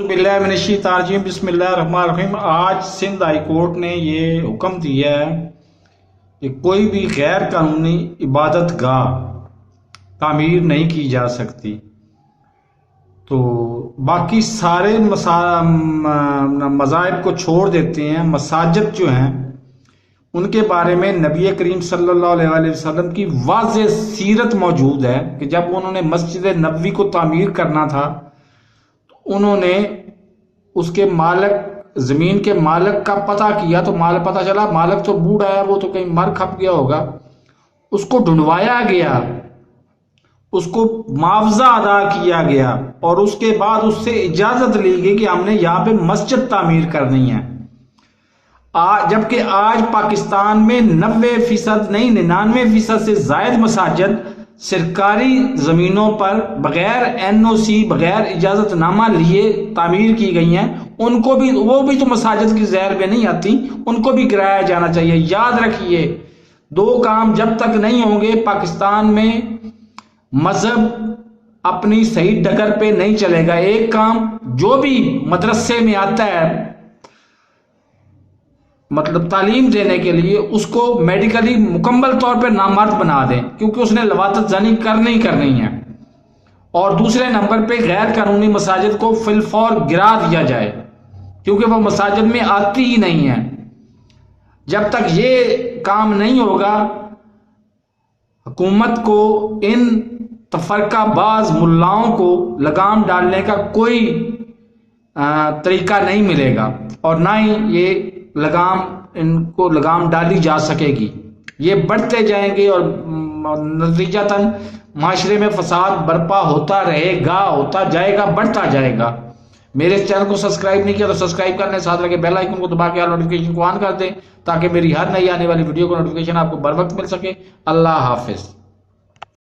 اعوذ باللہ من الشیطان الرجیم بسم اللہ الرحمن الرحیم۔ آج سندھ ہائی کورٹ نے یہ حکم دیا ہے کہ کوئی بھی غیر قانونی عبادت گاہ تعمیر نہیں کی جا سکتی۔ تو باقی سارے مذاہب کو چھوڑ دیتے ہیں، مساجد جو ہیں ان کے بارے میں نبی کریم صلی اللہ علیہ وسلم کی واضح سیرت موجود ہے کہ جب انہوں نے مسجد نبوی کو تعمیر کرنا تھا تو انہوں نے اس کے مالک، زمین کے مالک کا پتہ کیا تو پتہ چلا مالک تو بوڑھا ہے، وہ تو کہیں مر کھپ گیا ہوگا۔ اس کو ڈھونڈوایا گیا، اس کو معاوضہ ادا کیا گیا اور اس کے بعد اس سے اجازت لی گئی کہ ہم نے یہاں پہ مسجد تعمیر کرنی ہے۔ جبکہ آج پاکستان میں 90% نہیں 99% سے زائد مساجد سرکاری زمینوں پر بغیر NOC، بغیر اجازت نامہ لیے تعمیر کی گئی ہیں۔ ان کو بھی، وہ بھی تو مساجد کی زیر میں نہیں آتی، ان کو بھی گرایا جانا چاہیے۔ یاد رکھیے، دو کام جب تک نہیں ہوں گے پاکستان میں مذہب اپنی صحیح ڈگر پہ نہیں چلے گا۔ ایک کام، جو بھی مدرسے میں آتا ہے مطلب تعلیم دینے کے لیے، اس کو میڈیکلی مکمل طور پہ نامرد بنا دیں، کیونکہ اس نے لواطت زنی کرنی ہے۔ اور دوسرے نمبر پہ غیر قانونی مساجد کو فی الفور گرا دیا جائے، کیونکہ وہ مساجد میں آتی ہی نہیں ہے۔ جب تک یہ کام نہیں ہوگا، حکومت کو ان تفرقہ باز ملاؤں کو لگام ڈالنے کا کوئی طریقہ نہیں ملے گا، اور نہ ہی یہ ان کو لگام ڈالی جا سکے گی۔ یہ بڑھتے جائیں گے اور نتیجتاً معاشرے میں فساد برپا ہوتا رہے گا، ہوتا جائے گا، بڑھتا جائے گا۔ میرے اس چینل کو سبسکرائب نہیں کیا تو سبسکرائب کرنے، ساتھ لگے بیل آئیکن کو دبا کے نوٹیفیکیشن کو آن کر دیں تاکہ میری ہر نئی آنے والی ویڈیو کو نوٹیفیکیشن آپ کو بر وقت مل سکے۔ اللہ حافظ۔